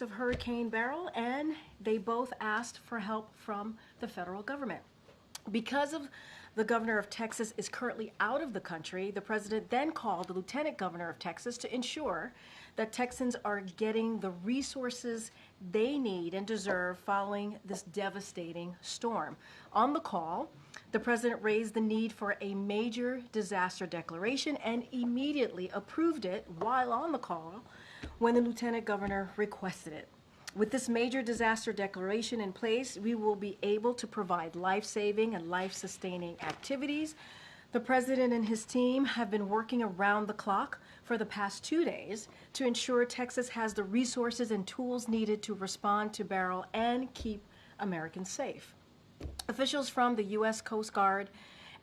of Hurricane Beryl, and they both asked for help from the federal government. Because of the governor of Texas is currently out of the country, the president then called the lieutenant governor of Texas to ensure that Texans are getting the resources they need and deserve following this devastating storm. On the call, the president raised the need for a major disaster declaration and immediately approved it while on the call when the lieutenant governor requested it. With this major disaster declaration in place, we will be able to provide life-saving and life-sustaining activities. The president and his team have been working around the clock for the past 2 days to ensure Texas has the resources and tools needed to respond to Beryl and keep Americans safe. Officials from the U.S. Coast Guard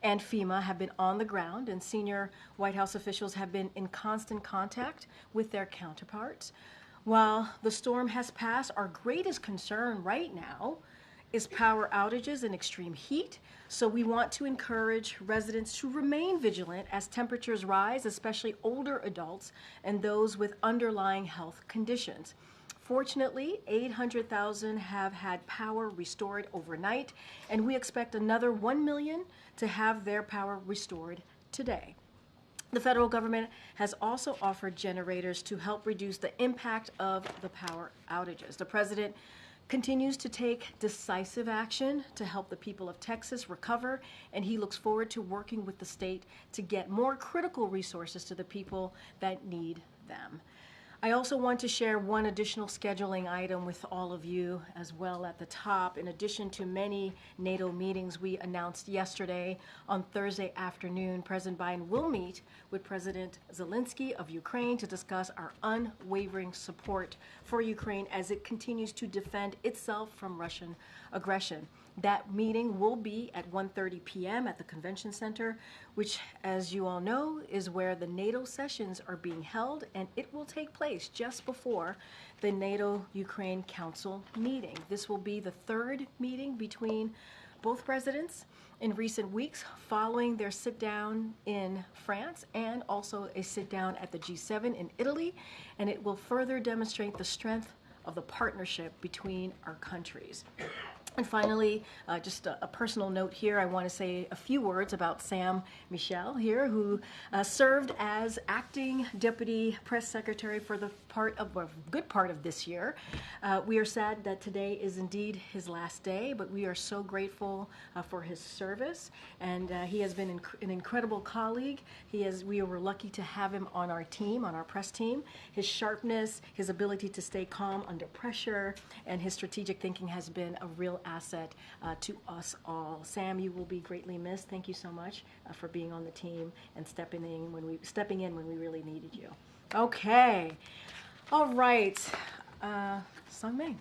and FEMA have been on the ground, and senior White House officials have been in constant contact with their counterparts. While the storm has passed, our greatest concern right now is power outages and extreme heat. So we want to encourage residents to remain vigilant as temperatures rise, especially older adults and those with underlying health conditions. Fortunately, 800,000 have had power restored overnight, and we expect another 1 million to have their power restored today. The federal government has also offered generators to help reduce the impact of the power outages. The president continues to take decisive action to help the people of Texas recover, and he looks forward to working with the state to get more critical resources to the people that need them. I also want to share one additional scheduling item with all of you as well at the top. In addition to many NATO meetings we announced yesterday, on Thursday afternoon, President Biden will meet with President Zelensky of Ukraine to discuss our unwavering support for Ukraine as it continues to defend itself from Russian aggression. That meeting will be at 1:30 p.m. at the Convention Center, which, as you all know, is where the NATO sessions are being held, and it will take place just before the NATO-Ukraine Council meeting. This will be the third meeting between both presidents in recent weeks, following their sit-down in France and also a sit-down at the G7 in Italy, and it will further demonstrate the strength of the partnership between our countries. And finally, just a personal note here, I want to say a few words about Sam Michel here, who served as acting deputy press secretary for the good part of this year. We are sad that today is indeed his last day, but we are so grateful for his service, and he has been an incredible colleague. We were lucky to have him on our team, on our press team. His sharpness, his ability to stay calm under pressure, and his strategic thinking has been a real asset to us all. Sam, you will be greatly missed. Thank you so much for being on the team and stepping in when we really needed you. Okay, all right, Sung Mei. Thank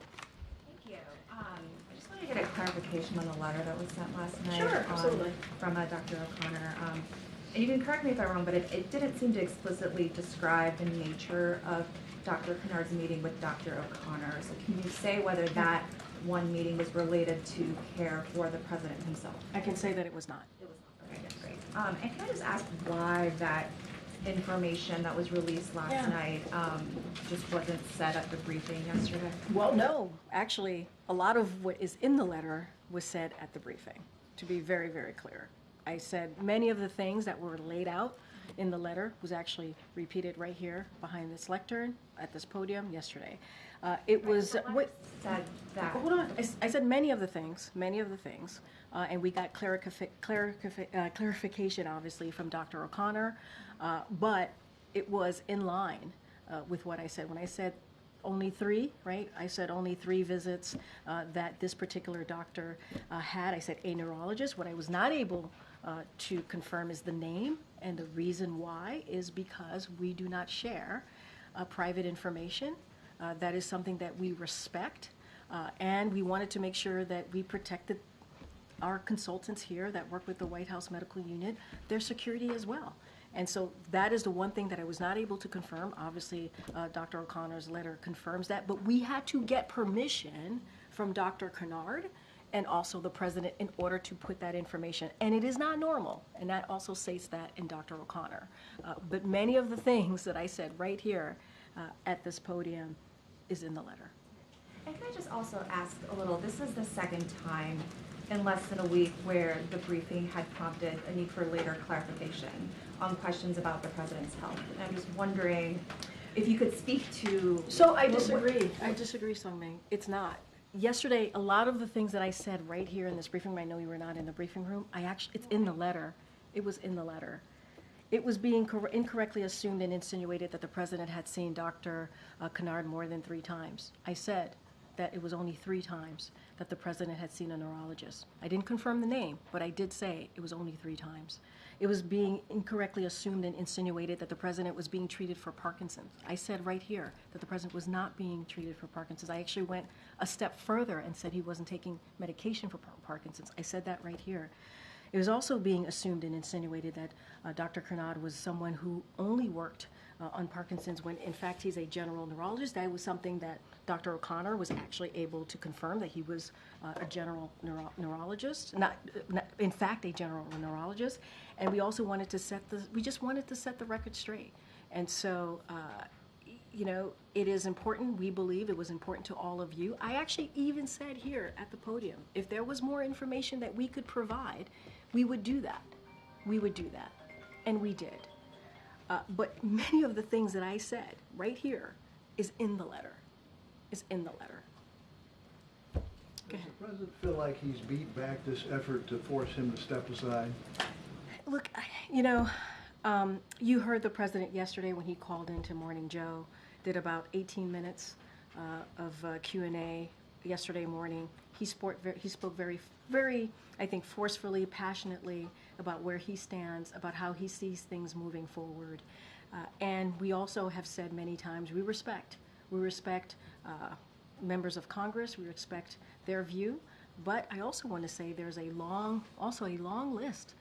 you. I just wanted to get a clarification on the letter that was sent last night. Sure, absolutely. From Dr. O'Connor. And you can correct me if I'm wrong, but it didn't seem to explicitly describe the nature of Dr. Kennard's meeting with Dr. O'Connor. So can you say whether that one meeting was related to care for the president himself? I can say that it was not. It was not. Okay, that's great. And can I just ask why that information that was released last night just wasn't said at the briefing yesterday? Well, no. Actually, a lot of what is in the letter was said at the briefing, to be very, very clear. I said many of the things that were laid out in the letter was actually repeated right here behind this lectern at this podium yesterday. It was what said that. Hold on. I said many of the things, and we got clarification, obviously, from Dr. O'Connor, but it was in line with what I said. When I said only 3, right? I said only 3 visits that this particular doctor had. I said a neurologist. What I was not able to confirm is the name, and the reason why is because we do not share private information. That is something that we respect, and we wanted to make sure that we protected our consultants here that work with the White House Medical Unit, their security as well. And so that is the one thing that I was not able to confirm. Obviously, Dr. O'Connor's letter confirms that, but we had to get permission from Dr. Kennard and also the president in order to put that information. And it is not normal, and that also states that in Dr. O'Connor. But many of the things that I said right here at this podium is in the letter. And can I just also ask a little, this is the second time in less than a week where the briefing had prompted a need for later clarification on questions about the president's health. And I'm just wondering if you could speak to... So I disagree. I disagree, Sungmin. It's not. Yesterday, a lot of the things that I said right here in this briefing room, I know you were not in the briefing room, it's in the letter. It was in the letter. It was being incorrectly assumed and insinuated that the president had seen Dr. Kennard more than 3 times. I said that it was only 3 times that the president had seen a neurologist. I didn't confirm the name, but I did say it was only 3 times. It was being incorrectly assumed and insinuated that the president was being treated for Parkinson's. I said right here that the president was not being treated for Parkinson's. I actually went a step further and said he wasn't taking medication for Parkinson's. I said that right here. It was also being assumed and insinuated that Dr. Kennard was someone who only worked on Parkinson's when, in fact, he's a general neurologist. That was something that Dr. O'Connor was actually able to confirm, that he was a general neurologist, in fact, a general neurologist. And we also wanted to we just wanted to set the record straight. And so, you know, it is important. We believe it was important to all of you. I actually even said here at the podium, if there was more information that we could provide, we would do that. We would do that. And we did. But many of the things that I said right here is in the letter. Is in the letter. Does the president feel like he's beat back this effort to force him to step aside? Look, you know, you heard the president yesterday when he called into Morning Joe, did about 18 minutes of Q&A yesterday morning. He spoke very, very, I think, forcefully, passionately about where he stands, about how he sees things moving forward. And we also have said many times, we respect members of Congress, we respect their view, but I also want to say there's a long list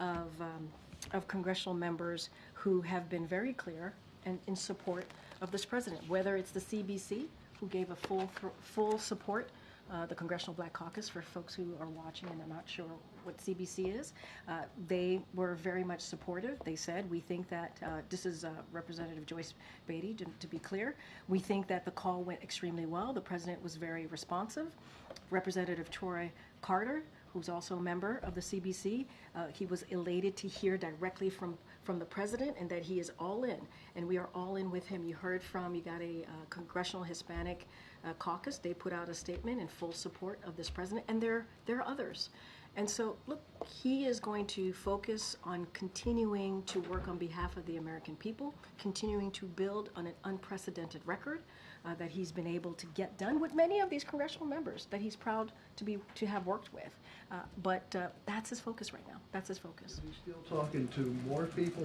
of congressional members who have been very clear and in support of this president, whether it's the CBC, who gave a full support, the Congressional Black Caucus, for folks who are watching and are not sure what CBC is. They were very much supportive. They said, we think that, this is Representative Joyce Beatty, to be clear, we think that the call went extremely well. The president was very responsive. Representative Troy Carter, who's also a member of the CBC, he was elated to hear directly from the president and that he is all in, and we are all in with him. You got a Congressional Hispanic Caucus. They put out a statement in full support of this president, and there are others. And so, look, he is going to focus on continuing to work on behalf of the American people, continuing to build on an unprecedented record that he's been able to get done with many of these congressional members that he's proud to have worked with. But that's his focus right now. That's his focus. Is he still talking to more people,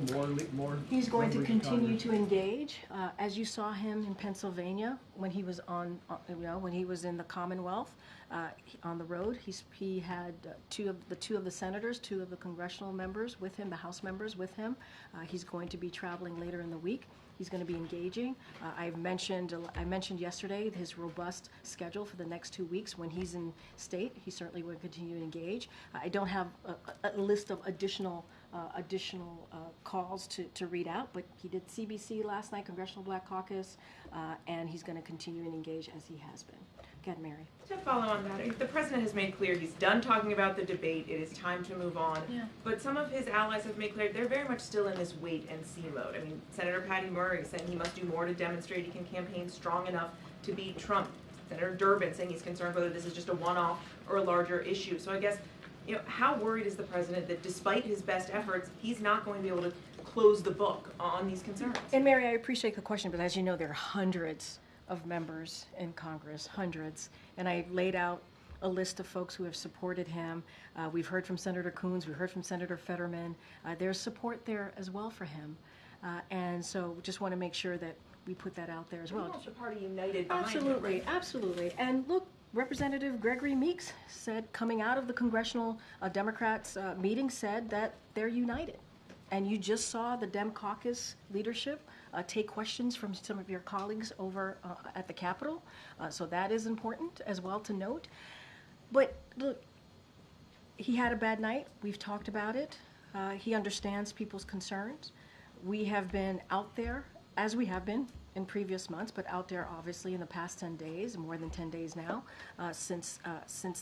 more? He's going to members of continue Congress? to engage, as you saw him in Pennsylvania when he was when he was in the Commonwealth on the road. He had two of the senators, 2 of the congressional members with him, the House members with him. He's going to be traveling later in the week. He's going to be engaging. I mentioned yesterday his robust schedule for the next 2 weeks. When he's in state, he certainly will continue to engage. I don't have a list of additional calls to read out, but he did CBC last night, Congressional Black Caucus, and he's going to continue and engage as he has been. Go ahead, Mary. To follow on that, the president has made clear he's done talking about the debate. It is time to move on. Yeah. But some of his allies have made clear they're very much still in this wait and see mode. I mean, Senator Patty Murray saying he must do more to demonstrate he can campaign strong enough to beat Trump. Senator Durbin saying he's concerned whether this is just a one-off or a larger issue. So I guess, you know, how worried is the president that despite his best efforts, he's not going to be able to close the book on these concerns? And Mary, I appreciate the question, but as you know, there are hundreds of members in Congress, hundreds. And I laid out a list of folks who have supported him. We've heard from Senator Coons, we've heard from Senator Fetterman. There's support there as well for him. And so we just want to make sure that we put that out there as well. The party united behind him, Absolutely, right? absolutely. And look, Representative Gregory Meeks said, coming out of the Congressional Democrats meeting, said that they're united. And you just saw the Dem Caucus leadership take questions from some of your colleagues over at the Capitol. So that is important as well to note. But look, he had a bad night. We've talked about it. He understands people's concerns. We have been out there, as we have been in previous months, but out there obviously in the past 10 days, more than 10 days now, since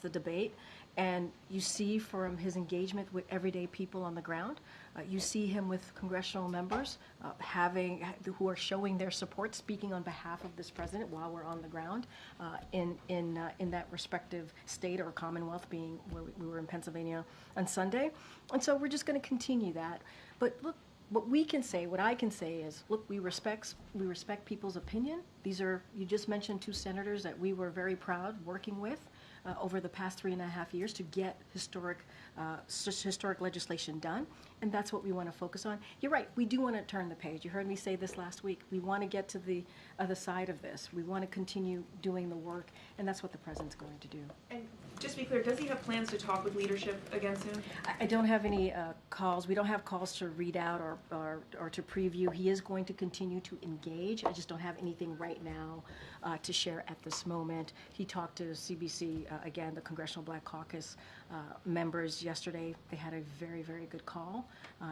the debate. And you see from his engagement with everyday people on the ground, you see him with congressional members who are showing their support, speaking on behalf of this president while we're on the ground in that respective state or commonwealth, being where we were in Pennsylvania on Sunday. And so we're just going to continue that. But look, what I can say is, look, we respect people's opinion. You just mentioned 2 senators that we were very proud working with over the past 3.5 years to get historic legislation done, and that's what we want to focus on. You're right, we do want to turn the page. You heard me say this last week. We want to get to the other side of this. We want to continue doing the work, and that's what the president's going to do. And just to be clear, does he have plans to talk with leadership against him? I don't have any calls. We don't have calls to read out or to preview. He is going to continue to engage. I just don't have anything right now to share at this moment. He talked to CBC, again, the Congressional Black Caucus members yesterday. They had a very, very good call,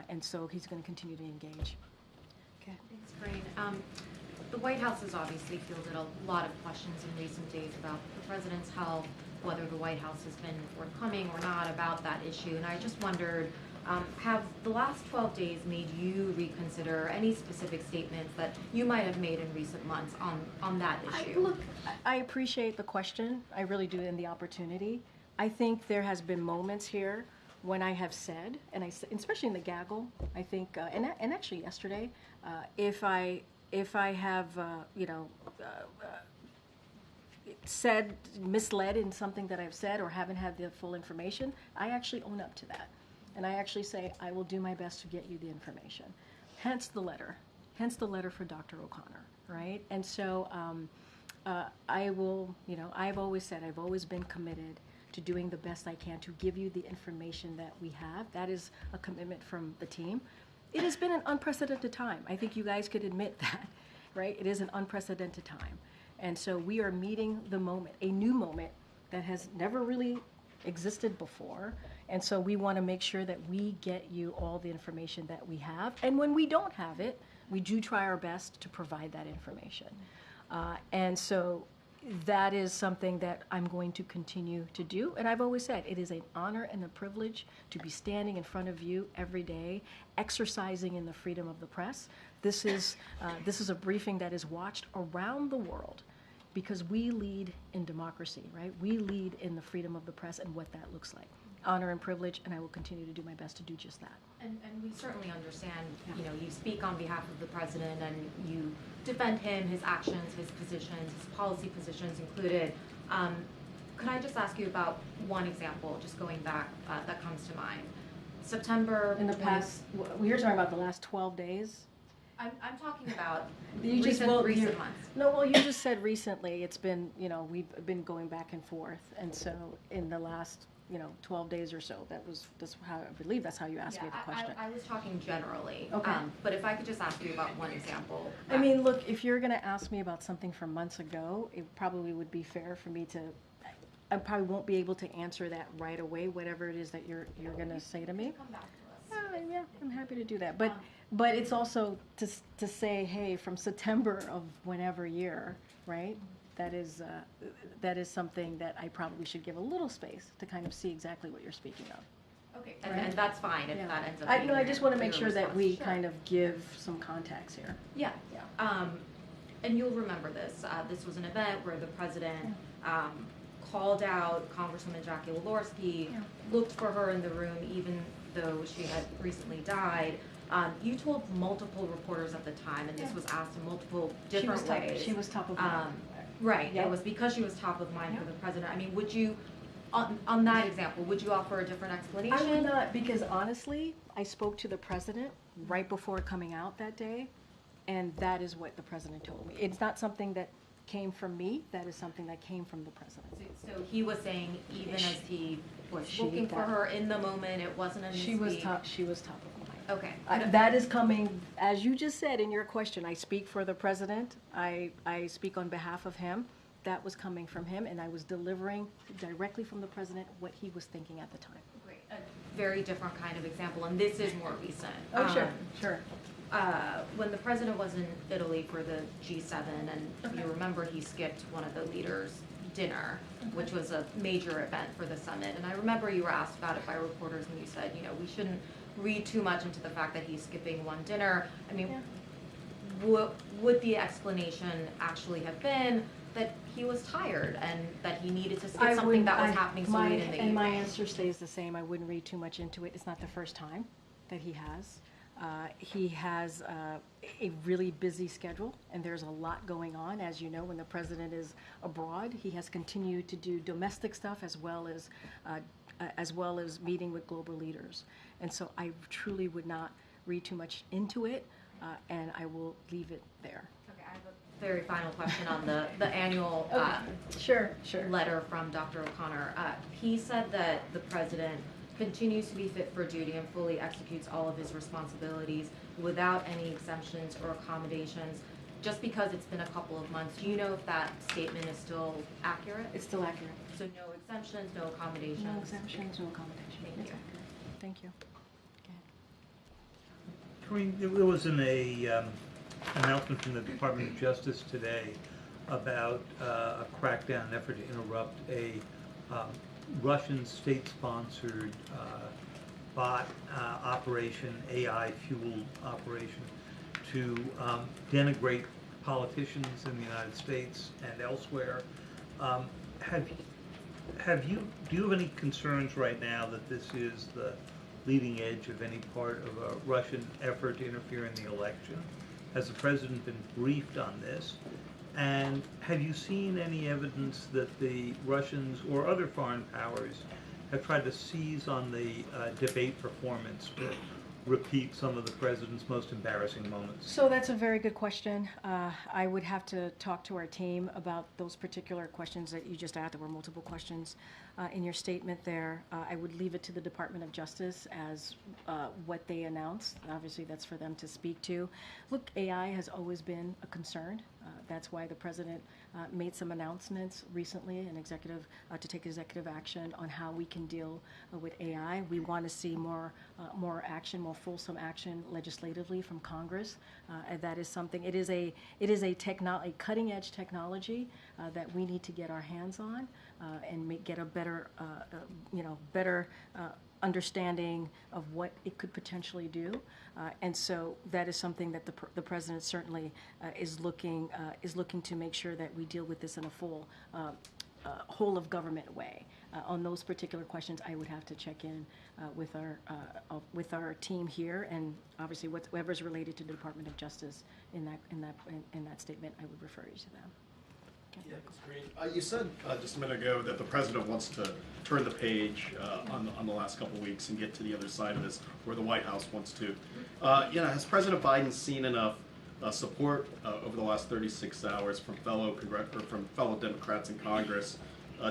and so he's going to continue to engage. Okay. Thanks, Karine. The White House has obviously fielded a lot of questions in recent days about the president's health, whether the White House has been forthcoming or not about that issue. And I just wondered, have the last 12 days made you reconsider any specific statements that you might have made in recent months on that issue? I appreciate the question. I really do, and the opportunity. I think there has been moments here when I have said, and especially in the gaggle, I think, and actually yesterday, if I have, said, misled in something that I've said or haven't had the full information, I actually own up to that. And I actually say, I will do my best to get you the information. Hence the letter for Dr. O'Connor, right? And so I will, I've always said, I've always been committed to doing the best I can to give you the information that we have. That is a commitment from the team. It has been an unprecedented time. I think you guys could admit that, right? It is an unprecedented time. And so we are meeting the moment, a new moment that has never really existed before. And so we want to make sure that we get you all the information that we have. And when we don't have it, we do try our best to provide that information. And so that is something that I'm going to continue to do. And I've always said, it is an honor and a privilege to be standing in front of you every day, exercising in the freedom of the press. This is a briefing that is watched around the world because we lead in democracy, right? We lead in the freedom of the press and what that looks like. Honor and privilege, and I will continue to do my best to do just that. And we certainly understand, you speak on behalf of the president and you defend him, his actions, his positions, his policy positions included. Could I just ask you about one example, just going back, that comes to mind? September. In the past, you're talking about the last 12 days? I'm talking about recent months. No, well, you just said recently. It's been, we've been going back and forth. And so in the last 12 days or so. That's how I believe that's how you asked me the question. I was talking generally. Okay. But if I could just ask you about one example. I mean, look, if you're going to ask me about something from months ago, it probably would be fair for me to. I probably won't be able to answer that right away. Whatever it is that you're going to say to me. Come back to us. Yeah, I'm happy to do that. But it's also to say, hey, from September of whenever year, right? That is something that I probably should give a little space to kind of see exactly what you're speaking of. Okay, and that's fine if that ends up being I just want to make your sure that we response. kind of give some context here. Yeah. And you'll remember this. This was an event where the president called out Congresswoman Jackie Walorski, looked for her in the room even though she had recently died. You told multiple reporters at the time, and this was asked in multiple different ways. She was top of mind. Right. Yep. It was because she was top of mind for the president. I mean, would you, on that example, would you offer a different explanation? I would not, because honestly, I spoke to the president right before coming out that day, and that is what the president told me. It's not something that came from me. That is something that came from the president. So he was saying, even as he was looking for her in the moment, it wasn't a She was top of mind. Okay. That is coming, as you just said in your question. I speak for the president. I speak on behalf of him. That was coming from him, and I was delivering directly from the president what he was thinking at the time. Great. A very different kind of example, and this is more recent. Oh, sure. when the president was in Italy for the G7, and you remember he skipped one of the leaders' dinner, which was a major event for the summit. And I remember you were asked about it by reporters, and you said, you know, we shouldn't read too much into the fact that he's skipping one dinner. I mean, would the explanation actually have been that he was tired and that he needed to skip something that was happening so late in the evening? And my answer stays the same. I wouldn't read too much into it. It's not the first time that he has. He has a really busy schedule, and there's a lot going on. As you know, when the president is abroad, he has continued to do domestic stuff as well as meeting with global leaders. And so I truly would not read too much into it, and I will leave it there. Okay, I have a very final question on the annual Sure. letter from Dr. O'Connor. He said that the president continues to be fit for duty and fully executes all of his responsibilities without any exemptions or accommodations. Just because it's been a couple of months, do you know if that statement is still accurate? It's still accurate. So no exemptions, no accommodations? No exemptions, no accommodations. Thank It's you. accurate. Thank you. Go ahead. Karine, there was an announcement from the Department of Justice today about a crackdown effort to interrupt a Russian state-sponsored bot operation, AI-fueled operation, to denigrate politicians in the United States and elsewhere. Do you have any concerns right now that this is the leading edge of any part of a Russian effort to interfere in the election? Has the president been briefed on this? And have you seen any evidence that the Russians or other foreign powers have tried to seize on the debate performance to repeat some of the president's most embarrassing moments? So that's a very good question. I would have to talk to our team about those particular questions that you just asked. There were multiple questions in your statement there. I would leave it to the Department of Justice as what they announced. Obviously, that's for them to speak to. Look, AI has always been a concern. That's why the president made some announcements recently, to take executive action on how we can deal with AI. We want to see more action, more fulsome action legislatively from Congress. And that is something. It is a cutting edge technology that we need to get our hands on and get a better understanding of what it could potentially do, and so that is something that the president certainly is looking to make sure that we deal with this in a full whole of government way. On those particular questions, I would have to check in with our team here, and obviously whatever's related to the Department of Justice in that statement, I would refer you to them. Yeah, that's great. You said just a minute ago that the president wants to turn the page on the last couple of weeks and get to the other side of this, where the White House wants to. Has President Biden seen enough support over the last 36 hours from fellow Democrats in Congress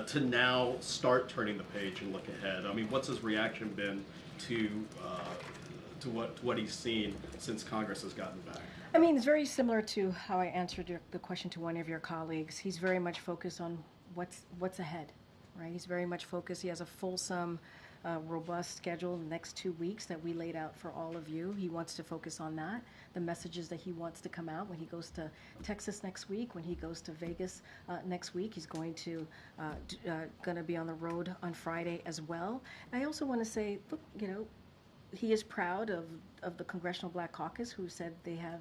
to now start turning the page and look ahead? I mean, what's his reaction been to what he's seen since Congress has gotten back? I mean, it's very similar to how I answered the question to one of your colleagues. He's very much focused on what's ahead, right? He's very much focused. He has a fulsome, robust schedule in the next 2 weeks that we laid out for all of you. He wants to focus on that, the messages that he wants to come out when he goes to Texas next week, when he goes to Vegas next week. He's going to be on the road on Friday as well. I also want to say, look, he is proud of the Congressional Black Caucus, who said they have,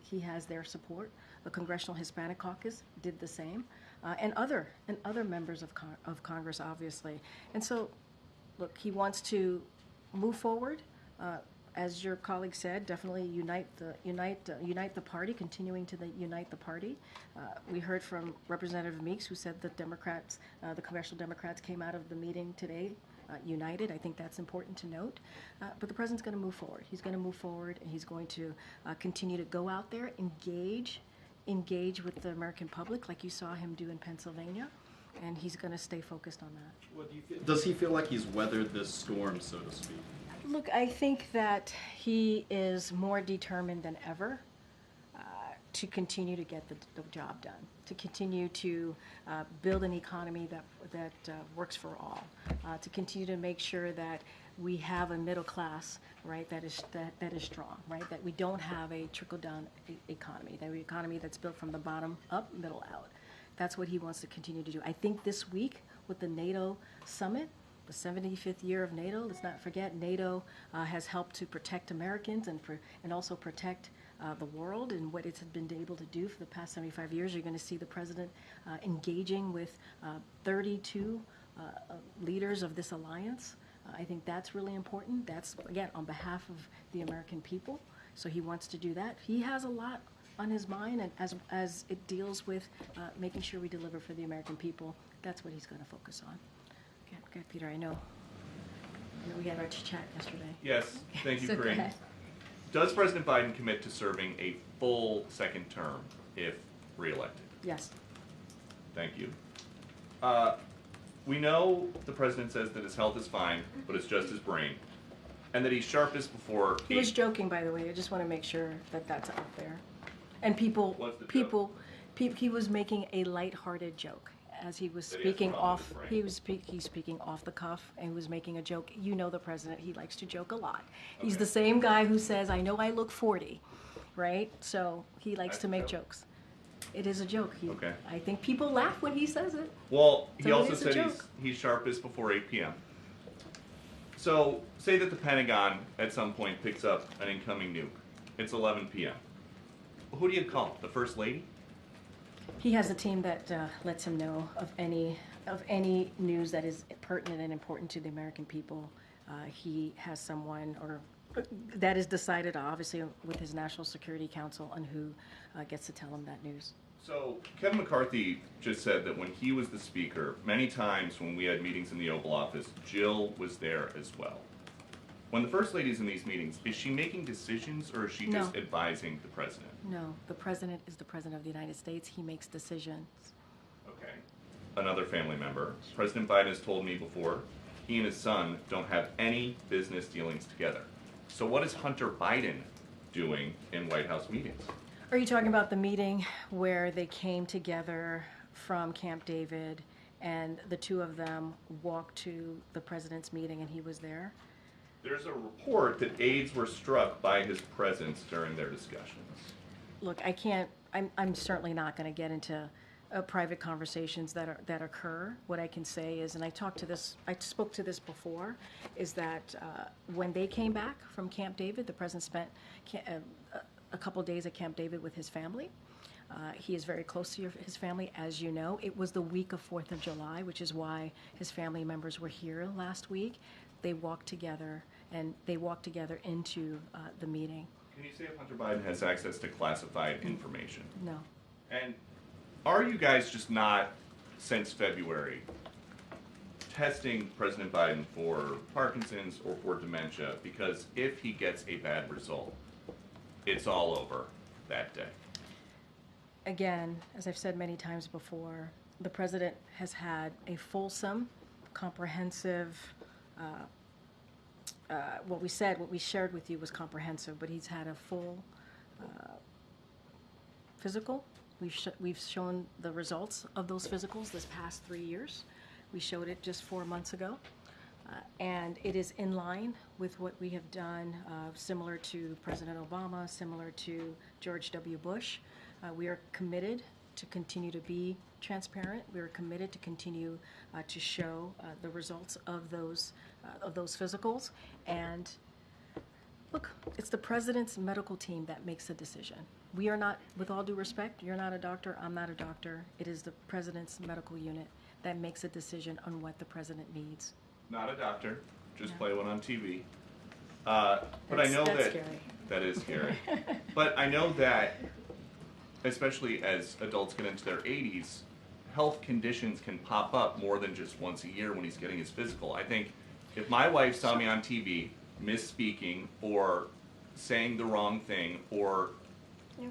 he has their support. The Congressional Hispanic Caucus did the same, and other members of Congress, obviously. And so, look, he wants to move forward. As your colleague said, definitely unite the party, continuing to unite the party. We heard from Representative Meeks, who said that Democrats, the Congressional Democrats, came out of the meeting today united. I think that's important to note. But the president's going to move forward. He's going to move forward, and he's going to continue to go out there, engage with the American public, like you saw him do in Pennsylvania, and he's going to stay focused on that. Does he feel like he's weathered this storm, so to speak? Look, I think that he is more determined than ever to continue to get the job done, to continue to build an economy that works for all, to continue to make sure that we have a middle class, right, that is strong, right? That we don't have a trickle-down economy, that economy that's built from the bottom up, middle out. That's what he wants to continue to do. I think this week with the NATO Summit, the 75th year of NATO, let's not forget, NATO has helped to protect Americans and also protect the world and what it's been able to do for the past 75 years. You're going to see the president engaging with 32 leaders of this alliance. I think that's really important. That's, again, on behalf of the American people. So he wants to do that. He has a lot on his mind, and as it deals with making sure we deliver for the American people, that's what he's going to focus on. Okay, Peter, I know we had our chat yesterday. Yes, thank you, So go Karine. ahead. Does President Biden commit to serving a full second term if reelected? Yes. Thank you. We know the president says that his health is fine, but it's just his brain, and that he's sharpest before He was joking, by the way. I just want to make sure that that's out there. And people, What's the he was making a lighthearted joke as he was That he has a speaking problem off. with his brain. He's speaking off the cuff, and he was making a joke. You know the president; he likes to joke a lot. He's Okay. the same guy who says, "I know I look 40," right? So he likes That's to a make joke. jokes. It is a joke. Okay. I think people laugh when he says it. Well, he So it also is a said joke. he's sharpest before 8 p.m. So, say that the Pentagon at some point picks up an incoming nuke. It's 11 p.m. Who do you call? The First Lady? He has a team that lets him know of any news that is pertinent and important to the American people. He has someone that is decided, obviously, with his National Security Council on who gets to tell him that news. So, Kevin McCarthy just said that when he was the speaker, many times when we had meetings in the Oval Office, Jill was there as well. When the First Lady's in these meetings, is she making decisions or is she just No. advising the president? No, the president is the president of the United States. He makes decisions. Okay. Another family member. President Biden has told me before, he and his son don't have any business dealings together. So what is Hunter Biden doing in White House meetings? Are you talking about the meeting where they came together from Camp David and the two of them walked to the president's meeting and he was there? There's a report that aides were struck by his presence during their discussions. Look, I'm certainly not going to get into private conversations that occur. What I can say is, and I spoke to this before, is that when they came back from Camp David, the president spent a couple days at Camp David with his family. He is very close to his family, as you know. It was the week of 4th of July, which is why his family members were here last week. They walked together, and they walked together into the meeting. Can you say if Hunter Biden has access to classified information? No. And are you guys just not, since February, testing President Biden for Parkinson's or for dementia? Because if he gets a bad result, it's all over that day. Again, as I've said many times before, the president has had a fulsome, comprehensive, what we shared with you was comprehensive, but he's had a full physical. We've shown the results of those physicals this past 3 years. We showed it just 4 months ago. And it is in line with what we have done, similar to President Obama, similar to George W. Bush. We are committed to continue to be transparent. We are committed to continue to show the results of those physicals. And look, it's the president's medical team that makes the decision. We are not, with all due respect, you're not a doctor, I'm not a doctor. It is the president's medical unit that makes a decision on what the president needs. Not a doctor, just No. play one on TV. But I know That's that scary. that is scary. But I know that, especially as adults get into their 80s, health conditions can pop up more than just once a year when he's getting his physical. I think if my wife saw me on TV misspeaking or saying the wrong thing or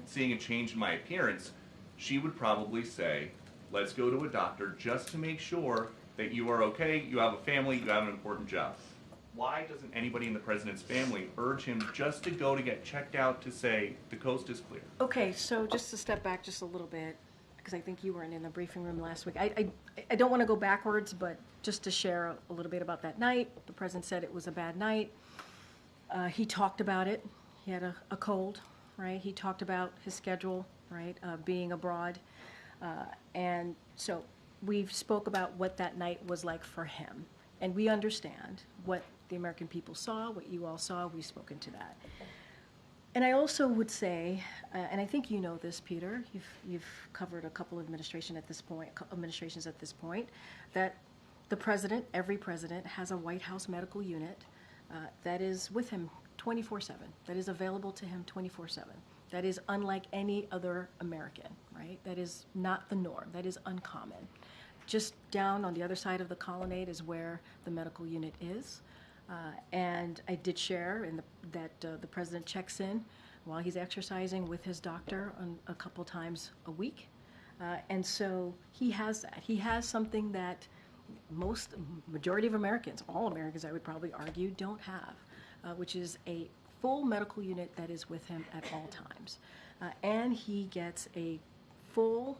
seeing a change in my appearance, she would probably say, let's go to a doctor just to make sure that you are okay, you have a family, you have an important job. Why doesn't anybody in the president's family urge him just to go to get checked out to say the coast is clear? Okay, so just to step back just a little bit, because I think you weren't in the briefing room last week. I don't want to go backwards, but just to share a little bit about that night. The president said it was a bad night. He talked about it. He had a cold, right? He talked about his schedule, right, being abroad. And so we've spoke about what that night was like for him. And we understand what the American people saw, what you all saw. We've spoken to that. And I also would say, and I think you know this, Peter, you've covered a couple of administrations at this point, that the president, every president, has a White House medical unit that is with him 24/7, that is available to him 24/7. That is unlike any other American, right? That is not the norm. That is uncommon. Just down on the other side of the colonnade is where the medical unit is. And I did share that the president checks in while he's exercising with his doctor a couple times a week. And so he has that. He has something that majority of Americans, all Americans I would probably argue, don't have, which is a full medical unit that is with him at all times. And he gets a full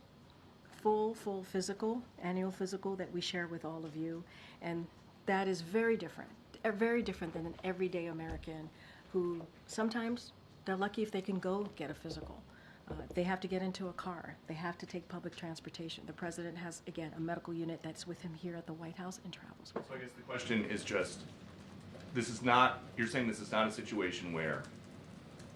physical, annual physical that we share with all of you. And that is very different than an everyday American who sometimes they're lucky if they can go get a physical. They have to get into a car. They have to take public transportation. The president has, again, a medical unit that's with him here at the White House and travels with him. So I guess the question is just, you're saying this is not a situation where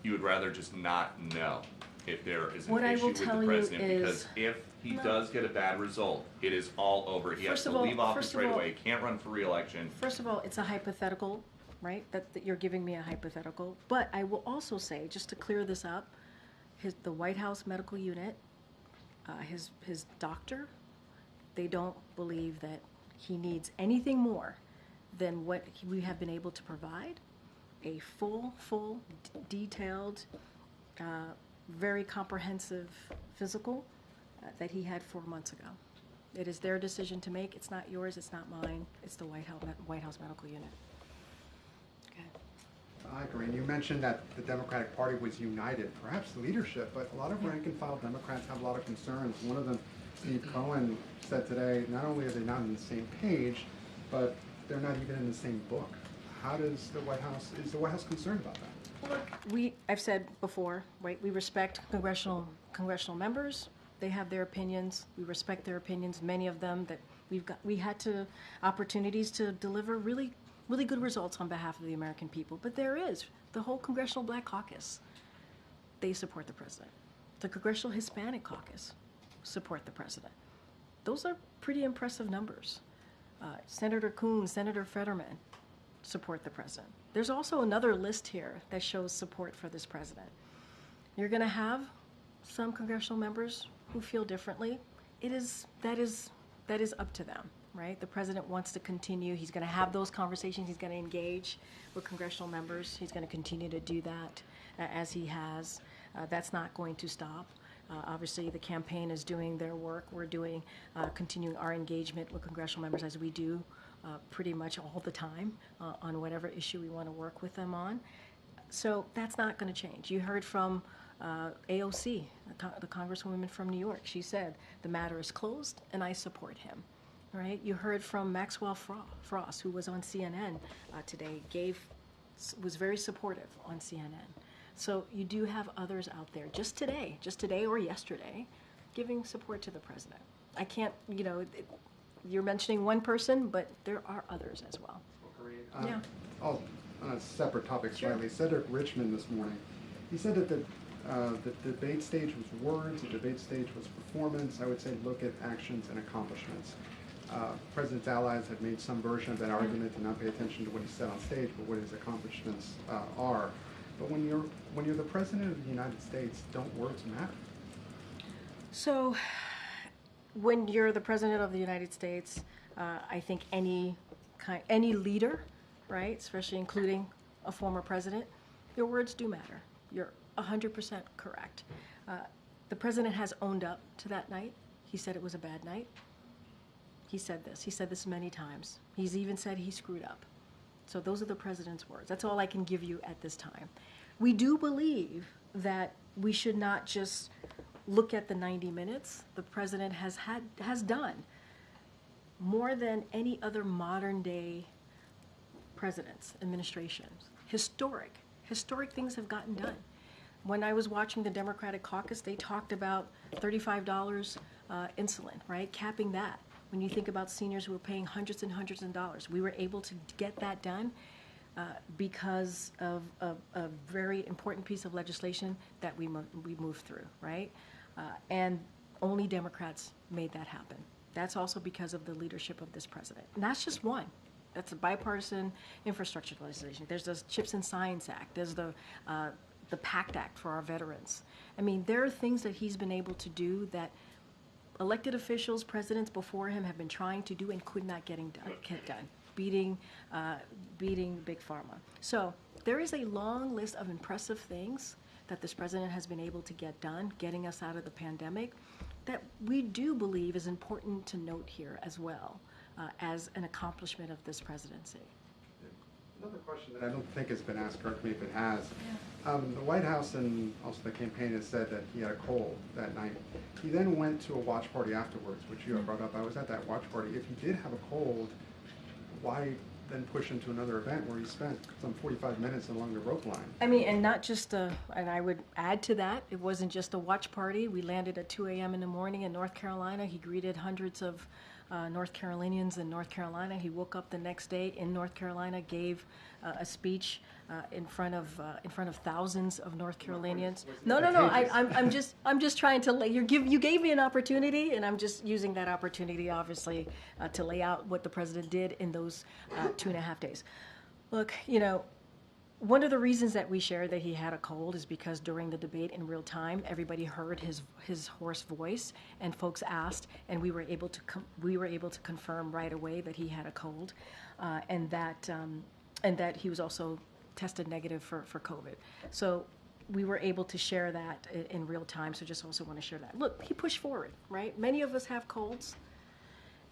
you would rather just not know if there is an issue with the president, because if he does get a bad result, it is all over. He has to leave office right away, can't run for re-election. First of all, it's a hypothetical, right? That you're giving me a hypothetical. But I will also say, just to clear this up, the White House medical unit, his doctor, they don't believe that he needs anything more than what we have been able to provide, a full, detailed, very comprehensive physical that he had 4 months ago. It is their decision to make. It's not yours. It's not mine. It's the White House medical unit. Okay. Hi, Karine. You mentioned that the Democratic Party was united, perhaps the leadership, but a lot of rank-and-file Democrats have a lot of concerns. One of them, Steve Cohen, said today, not only are they not on the same page, but they're not even in the same book. Is the White House concerned about that? Look, I've said before, right, we respect congressional members. They have their opinions. We respect their opinions. Many of them that we had opportunities to deliver really good results on behalf of the American people. But there is the whole Congressional Black Caucus. They support the president. The Congressional Hispanic Caucus support the president. Those are pretty impressive numbers. Senator Coons, Senator Fetterman support the president. There's also another list here that shows support for this president. You're going to have some congressional members who feel differently. That is up to them, right? The president wants to continue. He's going to have those conversations. He's going to engage with congressional members. He's going to continue to do that as he has. That's not going to stop. Obviously, the campaign is doing their work. We're continuing our engagement with congressional members as we do pretty much all the time on whatever issue we want to work with them on. So that's not going to change. You heard from AOC, the Congresswoman from New York. She said, the matter is closed and I support him. Right? You heard from Maxwell Frost, who was on CNN today, was very supportive on CNN. So you do have others out there, just today or yesterday, giving support to the president. I can't, you're mentioning one person, but there are others as well. Yeah. On a separate topic slightly, Cedric Richmond this morning, he said that the debate stage was words, the debate stage was performance. I would say look at actions and accomplishments. President's allies have made some version of that argument to not pay attention to what he said on stage, but what his accomplishments are. But when you're the president of the United States, don't words matter? So, when you're the president of the United States, I think any leader, right, especially including a former president, your words do matter. You're 100% correct. The president has owned up to that night. He said it was a bad night. He said this many times. He's even said he screwed up. So those are the president's words. That's all I can give you at this time. We do believe that we should not just look at the 90 minutes, the president has done more than any other modern day presidents, administrations. Historic things have gotten done. When I was watching the Democratic caucus, they talked about $35 insulin, right? Capping that. When you think about seniors who were paying hundreds and hundreds of dollars, we were able to get that done because of a very important piece of legislation that we moved through, right? And only Democrats made that happen. That's also because of the leadership of this president. And that's just one. That's a bipartisan infrastructure legislation. There's the CHIPS and Science Act. There's the PACT Act for our veterans. I mean, there are things that he's been able to do that elected officials, presidents before him have been trying to do and could not get done, beating Big Pharma. So there is a long list of impressive things that this president has been able to get done, getting us out of the pandemic, that we do believe is important to note here as well as an accomplishment of this presidency. Another question that I don't think has been asked, correct me if it has. The White House and also the campaign has said that he had a cold that night. He then went to a watch party afterwards, which you have brought up. I was at that watch party. If he did have a cold, why then push him to another event where he spent some 45 minutes along the rope line? I mean, and not just and I would add to that, it wasn't just a watch party. We landed at 2 a.m. in the morning in North Carolina. He greeted hundreds of North Carolinians in North Carolina. He woke up the next day in North Carolina, gave a speech in front of thousands of North Carolinians. No. I'm just trying to you gave me an opportunity, and I'm just using that opportunity, obviously, to lay out what the president did in those 2.5 days. Look, one of the reasons that we shared that he had a cold is because during the debate in real time, everybody heard his hoarse voice, and folks asked, and we were able to confirm right away that he had a cold, and that he was also tested negative for COVID. So we were able to share that in real time. So just also want to share that. Look, he pushed forward, right? Many of us have colds,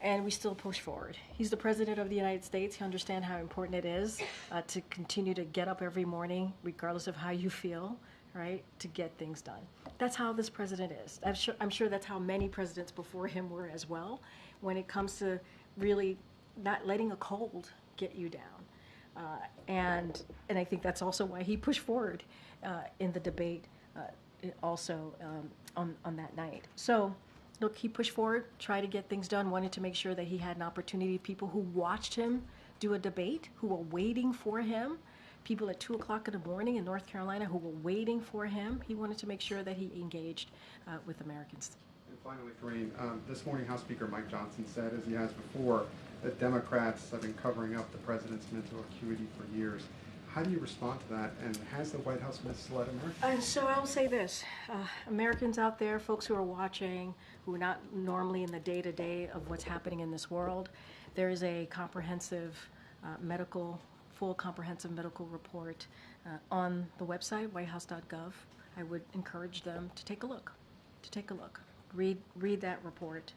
and we still push forward. He's the president of the United States. He understands how important it is to continue to get up every morning, regardless of how you feel, right, to get things done. That's how this president is. I'm sure that's how many presidents before him were as well, when it comes to really not letting a cold get you down. And I think that's also why he pushed forward in the debate also on that night. So, look, he pushed forward, tried to get things done, wanted to make sure that he had an opportunity. People who watched him do a debate, who were waiting for him, people at 2 o'clock in the morning in North Carolina who were waiting for him, he wanted to make sure that he engaged with Americans. And finally, Karine, this morning House Speaker Mike Johnson said, as he has before, that Democrats have been covering up the president's mental acuity for years. How do you respond to that, and has the White House misled Americans? So I'll say this. Americans out there, folks who are watching, who are not normally in the day-to-day of what's happening in this world, there is a comprehensive full comprehensive medical report on the website, whitehouse.gov. I would encourage them to take a look, Read that report,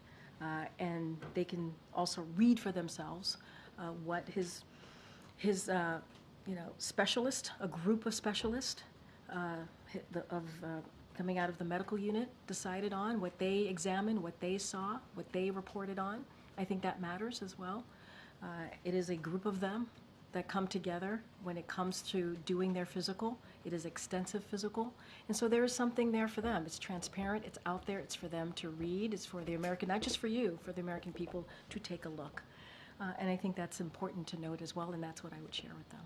and they can also read for themselves what his specialist, a group of specialists coming out of the medical unit decided on, what they examined, what they saw, what they reported on. I think that matters as well. It is a group of them that come together when it comes to doing their physical. It is extensive physical. And so there is something there for them. It's transparent, it's out there, it's for them to read, it's for the American, not just for you, for the American people to take a look. And I think that's important to note as well, and that's what I would share with them.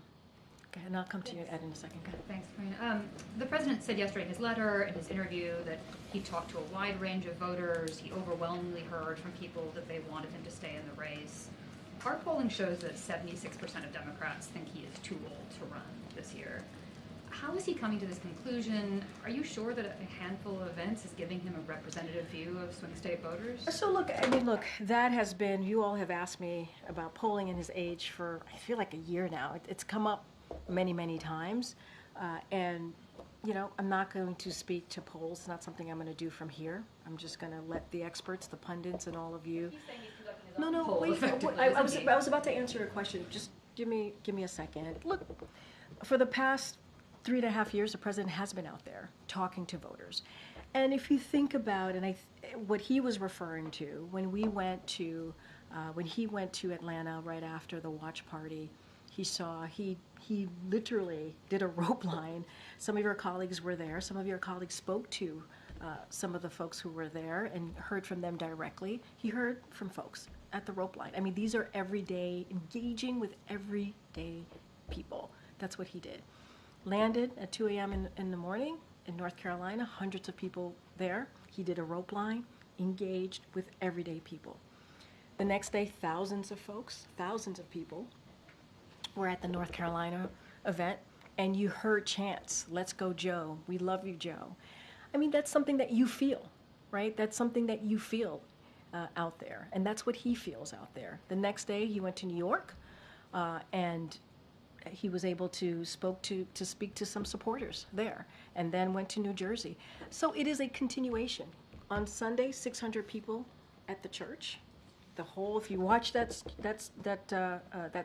Okay, and I'll come to you, Ed, in a second. Go ahead. Thanks, Karine. The president said yesterday in his letter, in his interview, that he talked to a wide range of voters. He overwhelmingly heard from people that they wanted him to stay in the race. Our polling shows that 76% of Democrats think he is too old to run this year. How is he coming to this conclusion? Are you sure that a handful of events is giving him a representative view of swing state voters? So look, that has been, you all have asked me about polling and his age for, I feel like, a year now. It's come up many, many times. And, I'm not going to speak to polls. It's not something I'm going to do from here. I'm just going to let the experts, the pundits, and all of you. He's saying he's conducting his No, own poll wait. effectively, I isn't he? was about to answer your question. Just give me a second. Look, for the past 3.5 years, the president has been out there talking to voters. And if you think about, what he was referring to when he went to Atlanta right after the watch party, he literally did a rope line. Some of your colleagues were there. Some of your colleagues spoke to some of the folks who were there and heard from them directly. He heard from folks at the rope line. I mean, these are everyday, engaging with everyday people. That's what he did. Landed at 2 a.m. in the morning in North Carolina, hundreds of people there. He did a rope line, engaged with everyday people. The next day, thousands of people were at the North Carolina event, and you heard chants, "Let's go, Joe. We love you, Joe." I mean, that's something that you feel, right? That's something that you feel out there, and that's what he feels out there. The next day, he went to New York, and he was able to speak to some supporters there, and then went to New Jersey. So it is a continuation. On Sunday, 600 people at the church. If you watch that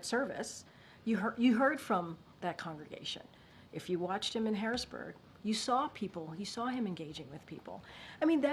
service, you heard from that congregation. If you watched him in Harrisburg, you saw him engaging with people. I mean,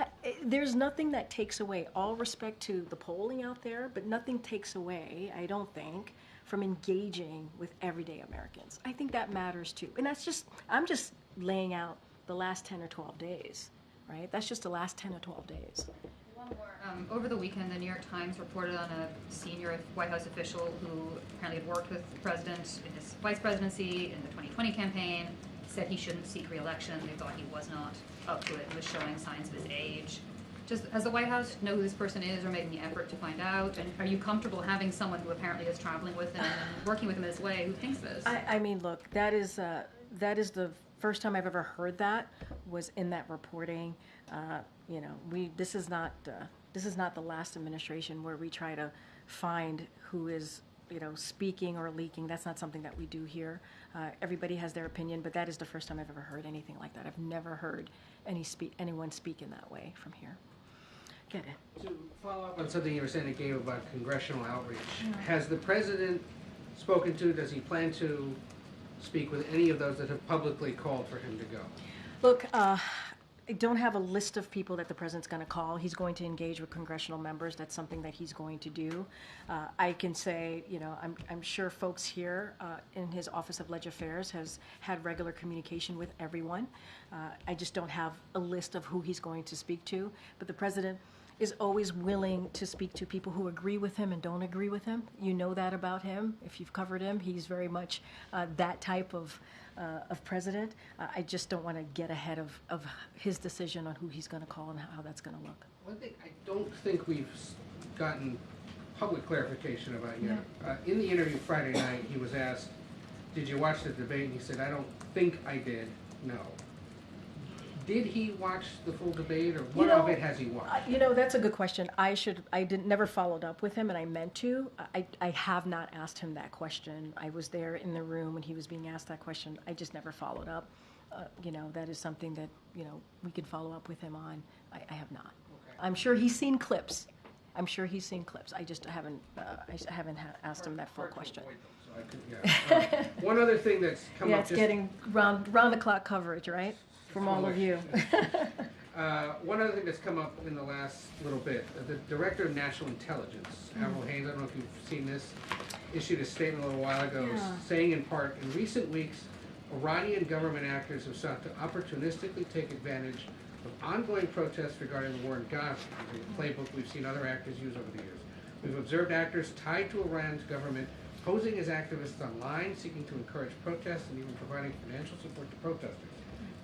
there's nothing that takes away, all respect to the polling out there, but nothing takes away, I don't think, from engaging with everyday Americans. I think that matters too. And I'm just laying out the last 10 or 12 days, right? That's just the last 10 or 12 days. One more. Over the weekend, the New York Times reported on a senior White House official who apparently had worked with the president in his vice presidency in the 2020 campaign, said he shouldn't seek re-election. They thought he was not up to it, was showing signs of his age. Does the White House know who this person is or making the effort to find out? And are you comfortable having someone who apparently is traveling with him and working with him in this way who thinks this? I mean, look, that is the first time I've ever heard that was in that reporting. This is not the last administration where we try to find who is speaking or leaking. That's not something that we do here. Everybody has their opinion, but that is the first time I've ever heard anything like that. I've never heard anyone speak in that way from here. Get it. To follow up on something you were saying again about congressional outreach, has the president spoken to, does he plan to speak with any of those that have publicly called for him to go? Look, I don't have a list of people that the president's going to call. He's going to engage with congressional members. That's something that he's going to do. I can say, I'm sure folks here in his Office of Legislative Affairs has had regular communication with everyone. I just don't have a list of who he's going to speak to. But the president is always willing to speak to people who agree with him and don't agree with him. You know that about him. If you've covered him, he's very much that type of president. I just don't want to get ahead of his decision on who he's going to call and how that's going to look. One thing I don't think we've gotten public clarification about yet. In the interview Friday night, he was asked, "Did you watch the debate?" And he said, "I don't think I did. No." Did he watch the full debate, or what of it has he watched? That's a good question. I never followed up with him, and I meant to. I have not asked him that question. I was there in the room when he was being asked that question. I just never followed up. That is something that, we could follow up with him on. I have not. Okay. I'm sure he's seen clips. I just haven't asked him that full question. One other thing that's come up. It's getting round the clock coverage, right? From all of you. One other thing that's come up in the last little bit, the Director of National Intelligence, Avril Haines, I don't know if you've seen this, issued a statement a little while ago saying in part, in recent weeks, Iranian government actors have sought to opportunistically take advantage of ongoing protests regarding the war in Gaza, the playbook we've seen other actors use over the years. We've observed actors tied to Iran's government posing as activists online, seeking to encourage protests and even providing financial support to protesters.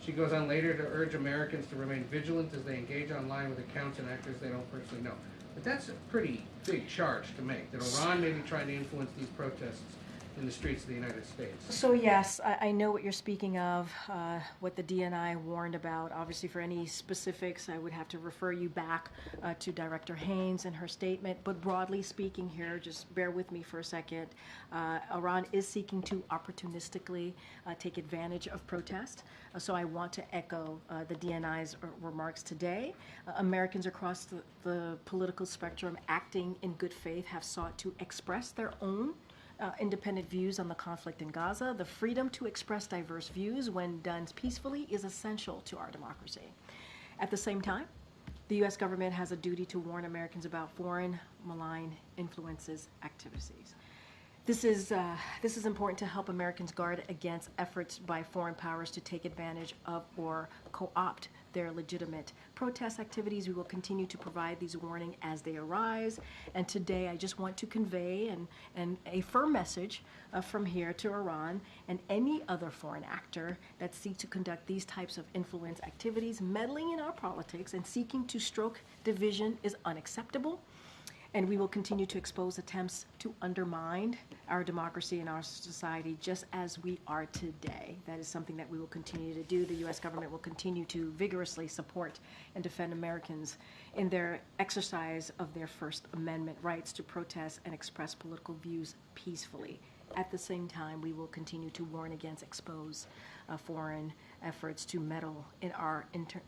She goes on later to urge Americans to remain vigilant as they engage online with accounts and actors they don't personally know. But that's a pretty big charge to make, that Iran may be trying to influence these protests in the streets of the United States. So yes, I know what you're speaking of, what the DNI warned about. Obviously, for any specifics, I would have to refer you back to Director Haines and her statement. But broadly speaking here, just bear with me for a second, Iran is seeking to opportunistically take advantage of protest. So I want to echo the DNI's remarks today. Americans across the political spectrum acting in good faith have sought to express their own independent views on the conflict in Gaza. The freedom to express diverse views when done peacefully is essential to our democracy. At the same time, the U.S. government has a duty to warn Americans about foreign malign influences activities. This is important to help Americans guard against efforts by foreign powers to take advantage of or co-opt their legitimate protest activities. We will continue to provide these warnings as they arise. And today I just want to convey a firm message from here to Iran and any other foreign actor that seeks to conduct these types of influence activities, meddling in our politics and seeking to stoke division is unacceptable. And we will continue to expose attempts to undermine our democracy and our society just as we are today. That is something that we will continue to do. The U.S. government will continue to vigorously support and defend Americans in their exercise of their First Amendment rights to protest and express political views peacefully. At the same time, we will continue to warn against expose foreign efforts to meddle in our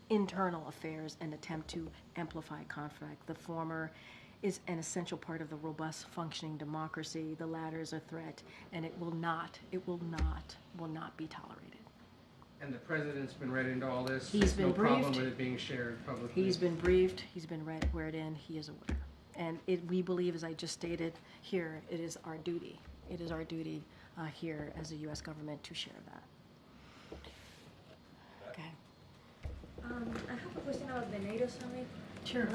internal affairs and attempt to amplify conflict. The former is an essential part of the robust functioning democracy. The latter is a threat, and it will not be tolerated. And the president's been read into all this? He's been briefed. No problem with it being shared publicly? He's been briefed, he's been read in, he is aware. And we believe, as I just stated here, it is our duty. It is our duty here as the U.S. government to share that. Okay. I have a question about the NATO Summit. Sure.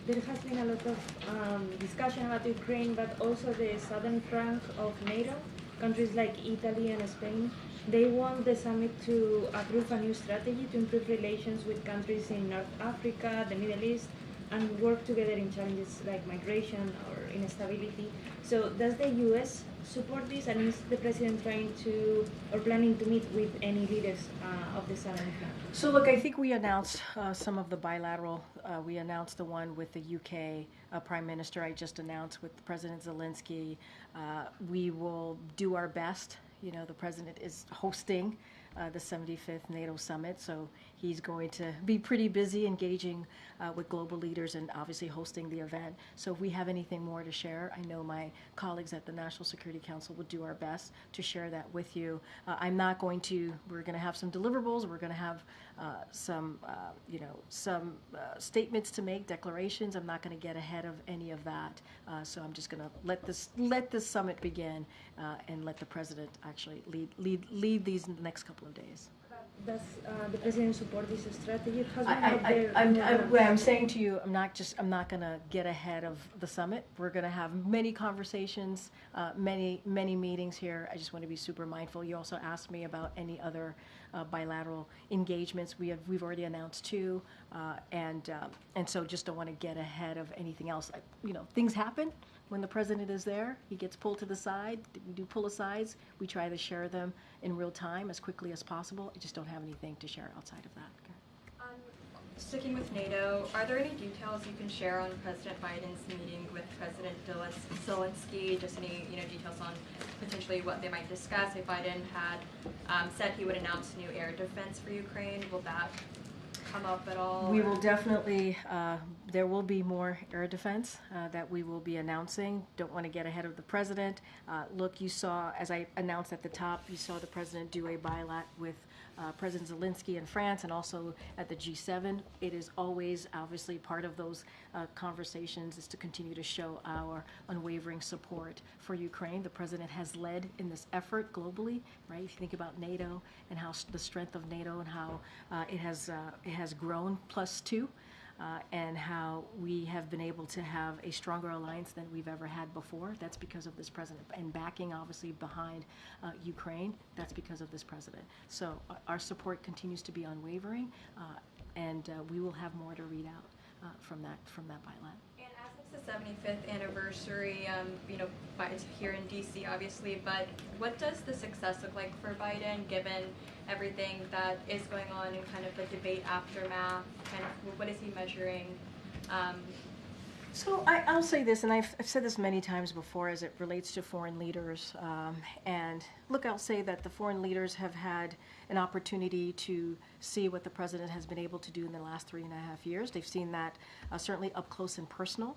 There has been a lot of discussion about Ukraine, but also the southern flank of NATO, countries like Italy and Spain. They want the summit to approve a new strategy to improve relations with countries in North Africa, the Middle East, and work together in challenges like migration or instability. So does the U.S. support this, and is the president trying to or planning to meet with any leaders of the southern flank? So look, I think we announced some of the bilateral. We announced the one with the UK Prime Minister. I just announced with President Zelensky. We will do our best. You know, the president is hosting the 75th NATO Summit, so he's going to be pretty busy engaging with global leaders and obviously hosting the event. So if we have anything more to share, I know my colleagues at the National Security Council will do our best to share that with you. We're going to have some deliverables. We're going to have some statements to make, declarations. I'm not going to get ahead of any of that. So I'm just going to let this summit begin and let the president actually lead these next couple of days. Does the president support this strategy? I'm saying to you, I'm not going to get ahead of the summit. We're going to have many conversations, many meetings here. I just want to be super mindful. You also asked me about any other bilateral engagements. We've already announced two, and so just don't want to get ahead of anything else. Things happen. When the president is there, he gets pulled to the side. We do pull-asides. We try to share them in real time as quickly as possible. I just don't have anything to share outside of that. Okay. Sticking with NATO, are there any details you can share on President Biden's meeting with President Zelensky? Just any details on potentially what they might discuss? If Biden had said he would announce new air defense for Ukraine, will that come up at all? We will definitely, there will be more air defense that we will be announcing. Don't want to get ahead of the president. Look, you saw, as I announced at the top, you saw the president do a bilat with President Zelensky in France and also at the G7. It is always, obviously, part of those conversations is to continue to show our unwavering support for Ukraine. The president has led in this effort globally, right? If you think about NATO and how the strength of NATO and how it has grown +2. And how we have been able to have a stronger alliance than we've ever had before. That's because of this president. And backing, obviously, behind Ukraine, that's because of this president. So our support continues to be unwavering, and we will have more to read out from that bilat. And as it's the 75th anniversary, it's here in D.C., obviously, but what does the success look like for Biden, given everything that is going on in kind of the debate aftermath? Kind of what is he measuring? So I'll say this, and I've said this many times before as it relates to foreign leaders. And look, I'll say that the foreign leaders have had an opportunity to see what the president has been able to do in the last 3.5 years. They've seen that certainly up close and personal.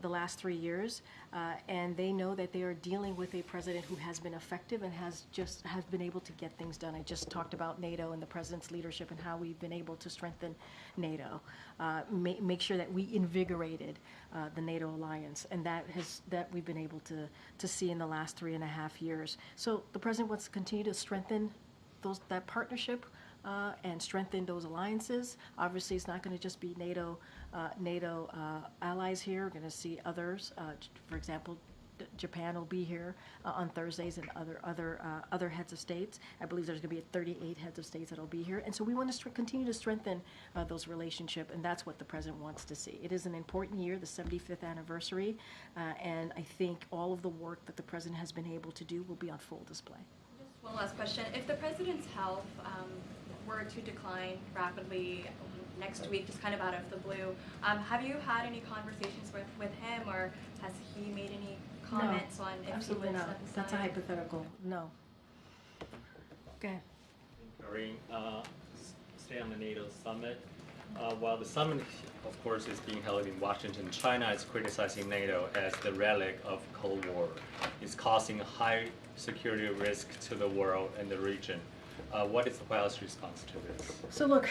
the last 3 years, and they know that they are dealing with a president who has been effective and has been able to get things done. I just talked about NATO and the president's leadership and how we've been able to strengthen NATO, make sure that we invigorated the NATO alliance, and that we've been able to see in the last 3.5 years. So the president wants to continue to strengthen that partnership and strengthen those alliances. Obviously, it's not going to just be NATO allies here. We're going to see others. For example, Japan will be here on Thursdays, and other heads of states. I believe there's going to be 38 heads of states that'll be here, and so we want to continue to strengthen those relationships, and that's what the president wants to see. It is an important year, the 75th anniversary, and I think all of the work that the president has been able to do will be on full display. Just one last question. If the president's health were to decline rapidly next week, just kind of out of the blue, have you had any conversations with him, or has he made any comments on if absolutely he would not. step aside? That's a hypothetical. No. Okay. Karine, stay on the NATO Summit. While the summit, of course, is being held in Washington, China is criticizing NATO as the relic of Cold War. It's causing a high security risk to the world and the region. What is the White House response to this? So look,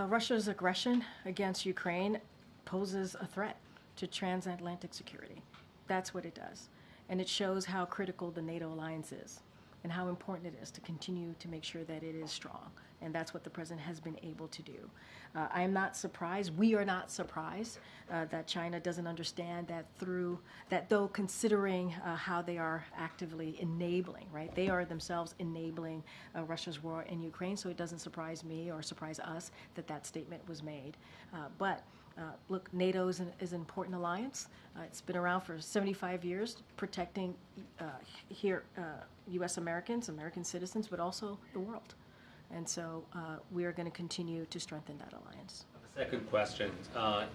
Russia's aggression against Ukraine poses a threat to transatlantic security. That's what it does. And it shows how critical the NATO alliance is and how important it is to continue to make sure that it is strong. And that's what the president has been able to do. I am not surprised, we are not surprised that China doesn't understand that though considering how they are actively enabling, right? They are themselves enabling Russia's war in Ukraine, so it doesn't surprise me or surprise us that statement was made. But look, NATO is an important alliance. It's been around for 75 years, protecting U.S. Americans, American citizens, but also the world. And so we are going to continue to strengthen that alliance. Second question.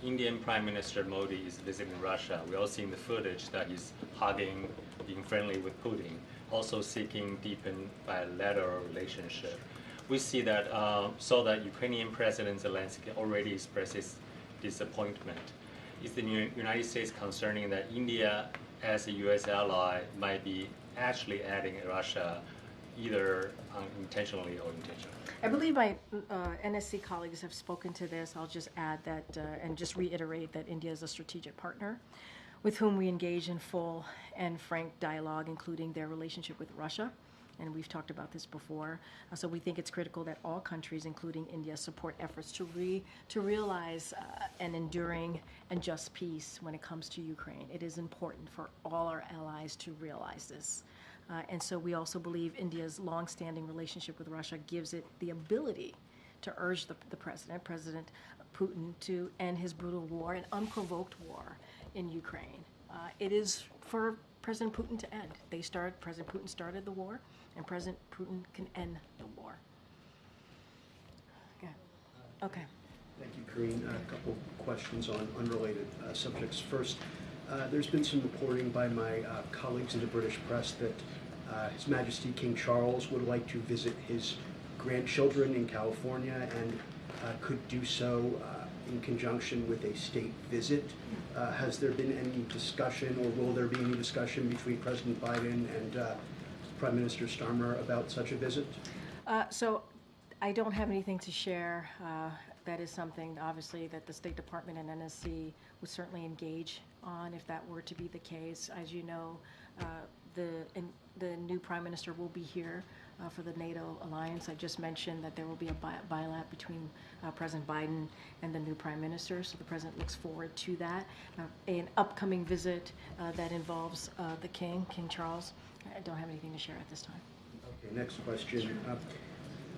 Indian Prime Minister Modi is visiting Russia. We all seen the footage that he's hugging, being friendly with Putin, also seeking deepen bilateral relationship. We see that, so that Ukrainian President Zelensky already expresses disappointment. Is the United States concerning that India, as a U.S. ally, might be actually adding Russia either unintentionally or intentionally? I believe my NSC colleagues have spoken to this. I'll just add that and just reiterate that India is a strategic partner with whom we engage in full and frank dialogue, including their relationship with Russia. And we've talked about this before. So we think it's critical that all countries, including India, support efforts to realize an enduring and just peace when it comes to Ukraine. It is important for all our allies to realize this. And so we also believe India's longstanding relationship with Russia gives it the ability to urge the President Putin, to end his brutal war, an unprovoked war in Ukraine. It is for President Putin to end. President Putin started the war, and President Putin can end the war. Okay. Thank you, Karine. A couple questions on unrelated subjects. First, there's been some reporting by my colleagues in the British press that His Majesty King Charles would like to visit his grandchildren in California and could do so in conjunction with a state visit. Has there been any discussion, or will there be any discussion between President Biden and Prime Minister Starmer about such a visit? So I don't have anything to share. That is something, obviously, that the State Department and NSC would certainly engage on if that were to be the case. As you know, the new Prime Minister will be here for the NATO alliance. I just mentioned that there will be a bilat between President Biden and the new Prime Minister, so the President looks forward to that. An upcoming visit that involves the King Charles. I don't have anything to share at this time. Okay, next question.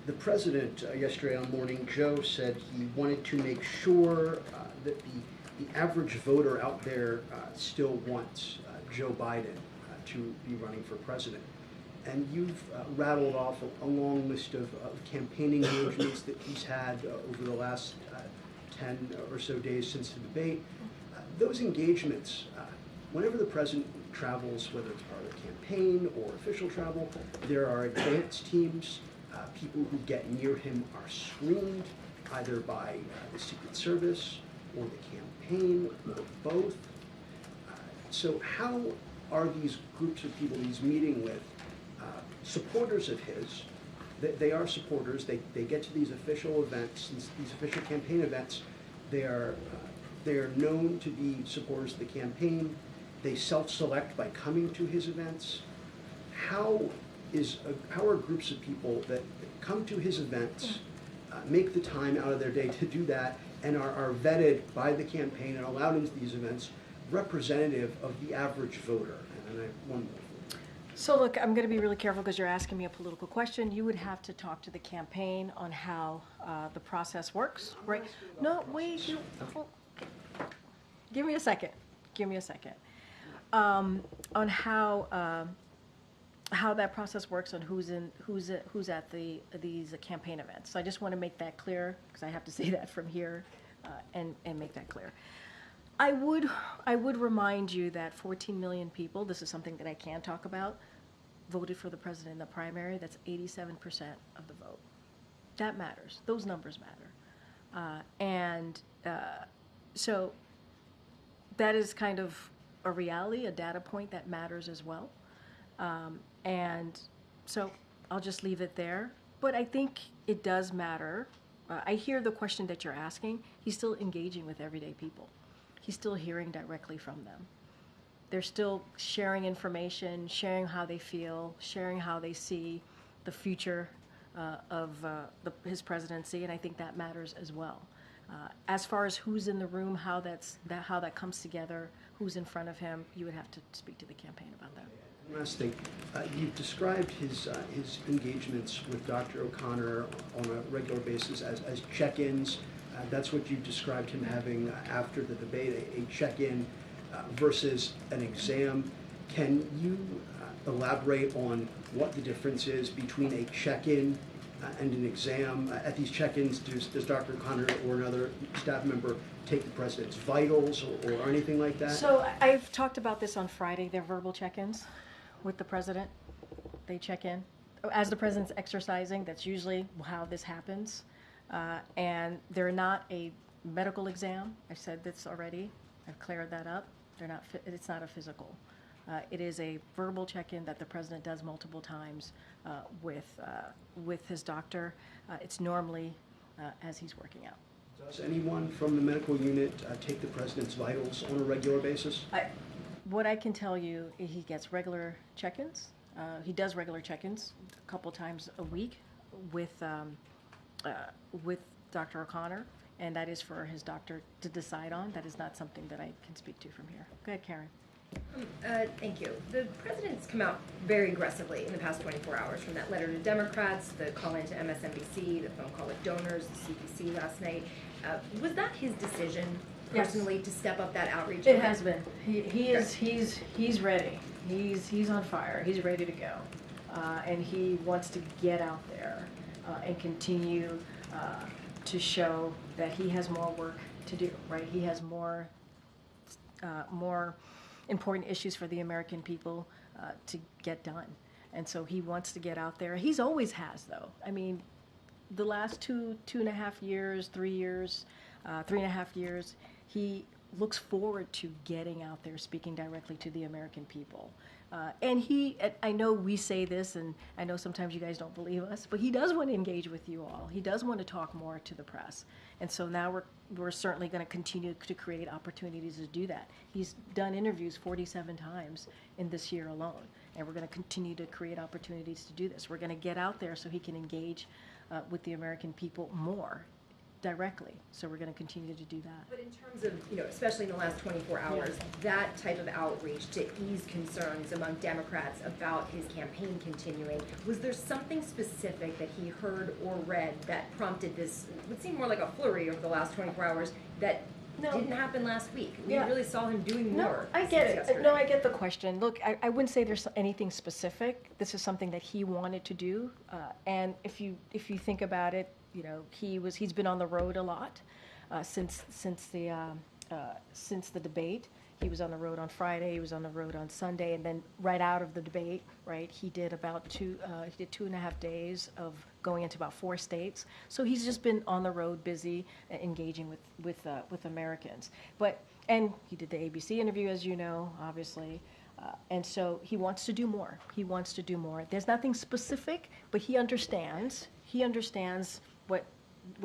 The President yesterday on Morning Joe said he wanted to make sure that the average voter out there still wants Joe Biden to be running for president. And you've rattled off a long list of campaigning engagements that he's had over the last 10 or so days since the debate. Those engagements, whenever the president travels, whether it's part of the campaign or official travel, there are advance teams. People who get near him are screened either by the Secret Service or the campaign or both. So how are these groups of people he's meeting with supporters of his? They are supporters. They get to these official events, these official campaign events. They are known to be supporters of the campaign. They self-select by coming to his events. How are groups of people that come to his events, make the time out of their day to do that, and are vetted by the campaign and allowed into these events, representative of the average voter? And I have one more. So look, I'm going to be really careful because you're asking me a political question. You would have to talk to the campaign on how the process works, right? No, wait. Give me a second. Give me a second. On how that process works, on who's at these campaign events. So I just want to make that clear because I have to say that from here and make that clear. I would remind you that 14 million people, this is something that I can talk about, voted for the president in the primary. That's 87% of the vote. That matters. Those numbers matter. So that is kind of a reality, a data point that matters as well. And so I'll just leave it there. But I think it does matter. I hear the question that you're asking. He's still engaging with everyday people. He's still hearing directly from them. They're still sharing information, sharing how they feel, sharing how they see the future of his presidency, and I think that matters as well. As far as who's in the room, how that comes together, who's in front of him, you would have to speak to the campaign about that. Last thing, you've described his engagements with Dr. O'Connor on a regular basis as check-ins. That's what you described him having after the debate, a check-in versus an exam. Can you elaborate on what the difference is between a check-in and an exam? At these check-ins, does Dr. O'Connor or another staff member take the president's vitals or anything like that? So I've talked about this on Friday. They're verbal check-ins with the president. They check in. As the president's exercising, that's usually how this happens. And they're not a medical exam. I've said this already. I've cleared that up. It's not a physical. It is a verbal check-in that the president does multiple times with his doctor. It's normally as he's working out. Does anyone from the medical unit take the president's vitals on a regular basis? What I can tell you is he gets regular check-ins. He does regular check-ins a couple times a week with Dr. O'Connor, and that is for his doctor to decide on. That is not something that I can speak to from here. Go ahead, Karen. Thank you. The president's come out very aggressively in the past 24 hours, from that letter to Democrats, the call into MSNBC, the phone call with donors, the CPC last night. Was that his decision personally to step up that outreach? It has been. He's ready. He's on fire. He's ready to go, and he wants to get out there and continue to show that he has more work to do. Right? He has more important issues for the American people to get done, and so he wants to get out there. He's always has, though. I mean, the last 2.5 years, 3 years, 3.5 years, he looks forward to getting out there, speaking directly to the American people. And I know we say this, and I know sometimes you guys don't believe us, but he does want to engage with you all. He does want to talk more to the press. And so now we're certainly going to continue to create opportunities to do that. He's done interviews 47 times in this year alone, and we're going to continue to create opportunities to do this. We're going to get out there so he can engage with the American people more directly. So we're going to continue to do that. But in terms of, especially in the last 24 hours, that type of outreach to ease concerns among Democrats about his campaign continuing, was there something specific that he heard or read that prompted this, would seem more like a flurry over the last 24 hours, that didn't happen last week? We really saw him doing more. I get it. Yesterday. No, I get the question. Look, I wouldn't say there's anything specific. This is something that he wanted to do. And if you think about it, he's been on the road a lot since the debate. He was on the road on Friday. He was on the road on Sunday, and then right out of the debate, right, he did about 2.5 days of going into about 4 states. So he's just been on the road, busy, engaging with Americans. But And he did the ABC interview, as you know, obviously. And so he wants to do more. He wants to do more. There's nothing specific, but he understands. He understands what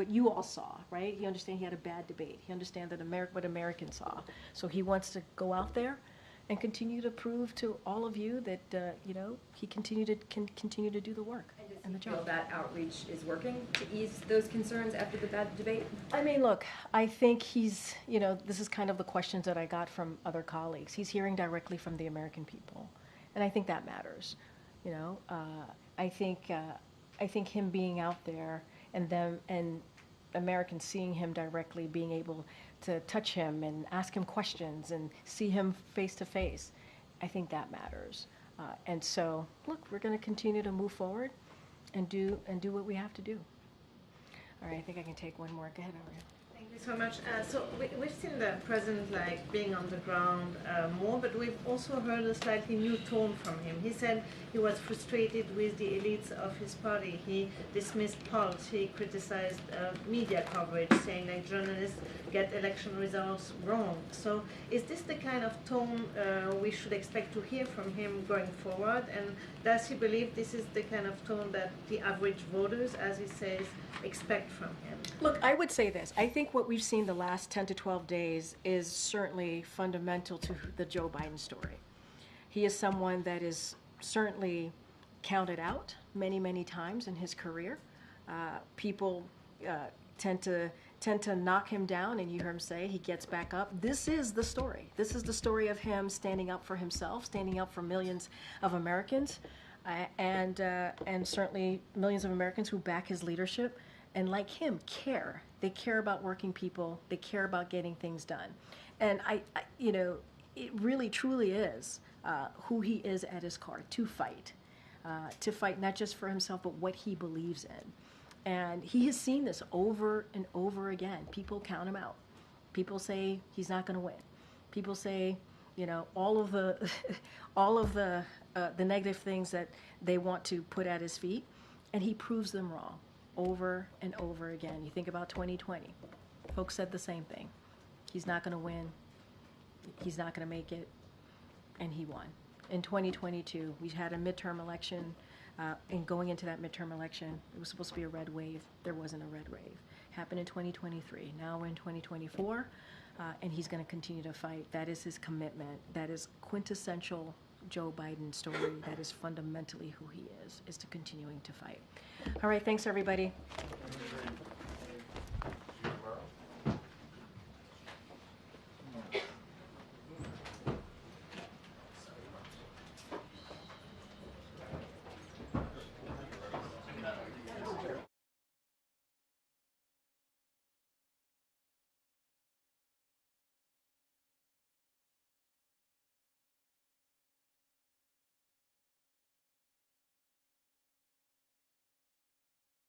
you all saw, right? He understands he had a bad debate. He understands that what Americans saw. So he wants to go out there and continue to prove to all of you that, he can continue to do the work and the Feel job. that outreach is working to ease those concerns after the bad debate? I mean, look, I think he's, this is kind of the questions that I got from other colleagues. He's hearing directly from the American people, and I think that matters. I think him being out there and Americans seeing him directly, being able to touch him and ask him questions and see him face to face, I think that matters. And so, look, we're going to continue to move forward and do what we have to do. All right, I think I can take one more. Go ahead, Aria. Thank you so much. So we've seen the president being on the ground more, but we've also heard a slightly new tone from him. He said he was frustrated with the elites of his party. He dismissed polls. He criticized media coverage, saying journalists get election results wrong. So is this the kind of tone we should expect to hear from him going forward? And does he believe this is the kind of tone that the average voters, as he says, expect from him? Look, I would say this. I think what we've seen the last 10 to 12 days is certainly fundamental to the Joe Biden story. He is someone that is certainly counted out many, many times in his career. People tend to knock him down, and you hear him say he gets back up. This is the story. This is the story of him standing up for himself, standing up for millions of Americans, and certainly millions of Americans who back his leadership. And like him, care. They care about working people. They care about getting things done. And it really truly is who he is at his core, to fight not just for himself, but what he believes in. And he has seen this over and over again. People count him out. People say he's not going to win. People say, all of the negative things that they want to put at his feet, and he proves them wrong. Over and over again. You think about 2020. Folks said the same thing. He's not going to win. He's not going to make it. And he won. In 2022, we had a midterm election. And going into that midterm election, it was supposed to be a red wave. There wasn't a red wave. Happened in 2023. Now we're in 2024. And he's going to continue to fight. That is his commitment. That is quintessential Joe Biden story. That is fundamentally who he is to continuing to fight. All right, thanks everybody.